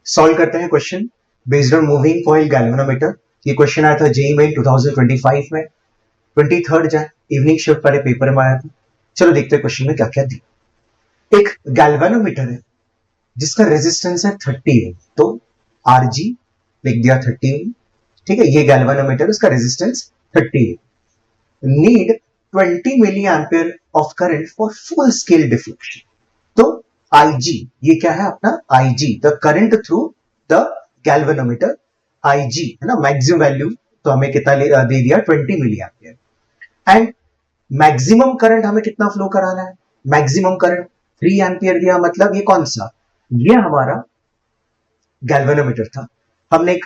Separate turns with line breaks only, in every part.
Solve करते हैं question based on moving coil galvanometer. ये क्वेश्चन आया था जेईई मेन 2025 में, 23 इवनिंग शिफ्ट वाले पेपर में आया था। चलो देखते हैं क्वेश्चन में क्या क्या दिया। एक गैल्वेनोमीटर है जिसका रेजिस्टेंस है 30 ओम, तो आरजी लिख दिया 30 ओम। ठीक है, ये गैल्वेनोमीटर, उसका resistance 30 ohm. Need 20 milliampere of current for full scale deflection. तो IG ये क्या है अपना IG, the current through the galvanometer. IG है ना, मैक्सिमम वैल्यू तो हमें कितना दे दिया 20 milliampere. And maximum current हमें कितना फ्लो कराना है, मैक्सिमम करंट 3 एम्पियर दिया। मतलब ये कौन सा, ये हमारा गैल्वेनोमीटर था। हमने एक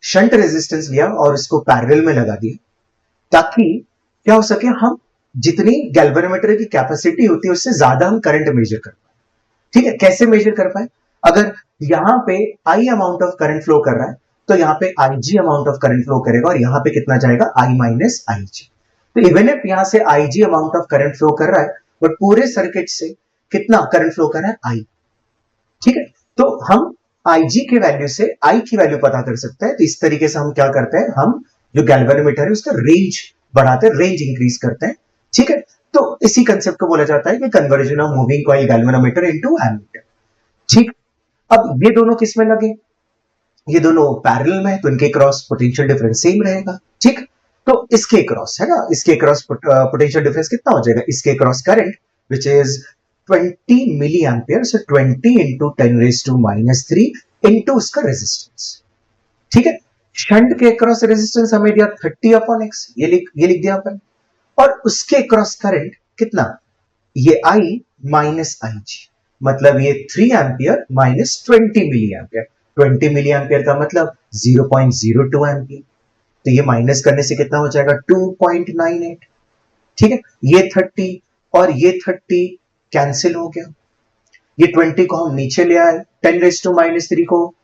शंट रेजिस्टेंस लिया और इसको पैरेलल में लगा दिया ताकि क्या हो सके, हम जितनी गैल्वेनोमीटर की कैपेसिटी होती है उससे ज्यादा हम करंट मेजर कर पाए। ठीक है, कैसे मेजर कर पाए, अगर यहां पे I amount of current flow कर रहा है तो यहां पे IG amount of current flow करेगा और यहां पे कितना जाएगा I माइनस IG। तो इवन इफ यहां से IG amount of current flow कर रहा है बट पूरे सर्किट से कितना करंट फ्लो कर रहा है I। ठीक है, तो हम IG के वैल्यू से I की वैल्यू पता कर सकते हैं। तो इस तरीके से हम क्या करते हैं, हम जो गैल्वेनोमीटर है उसका रेंज बढ़ाते हैं, रेंज इंक्रीज करते हैं। ठीक है, तो इसी कंसेप्ट को बोला जाता है कि conversion of moving coil galvanometer into ammeter. ठीक, अब ये दोनों किस में लगे, ये दोनों पैरेलल में है तो इनके क्रॉस पोटेंशियल डिफरेंस सेम रहेगा। ठीक, तो इसके क्रॉस है ना, इसके क्रॉस पोटेंशियल डिफरेंस कितना हो जाएगा, इसके cross current which is 20 milliampere, so 20 into 10⁻³ into उसका रेजिस्टेंस। ठीक है, शंट के क्रॉस रेजिस्टेंस हमें दिया 30/x, ये लिख दिया अपन, और उसके क्रॉस करंट कितना, ये I माइनस IG, मतलब ये 3 ampere minus 20 milliampere. 20 milliampere का मतलब 0.02 एम्पियर, तो ये माइनस करने से कितना हो जाएगा 2.98। ठीक है, ये 30 और ये 30 कैंसिल हो गया, ये 20 को हम नीचे ले आए, 10⁻³ को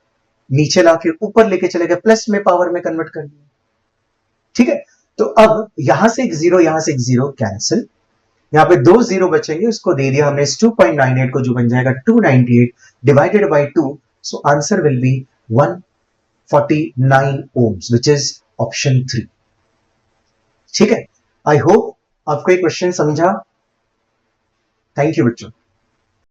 नीचे लाके ऊपर लेके चले गए, प्लस में पावर में कन्वर्ट कर दिया। ठीक है, तो अब यहां से एक जीरो, यहां से एक जीरो कैंसिल, यहां पे 2 जीरो बचेंगे, उसको दे दिया हमने 2.98 को, जो बन जाएगा 298 divided by 2, so answer will be 149 ohms which is option 3। ठीक है, आई होप आपको ये क्वेश्चन समझा। थैंक यू बच्चों।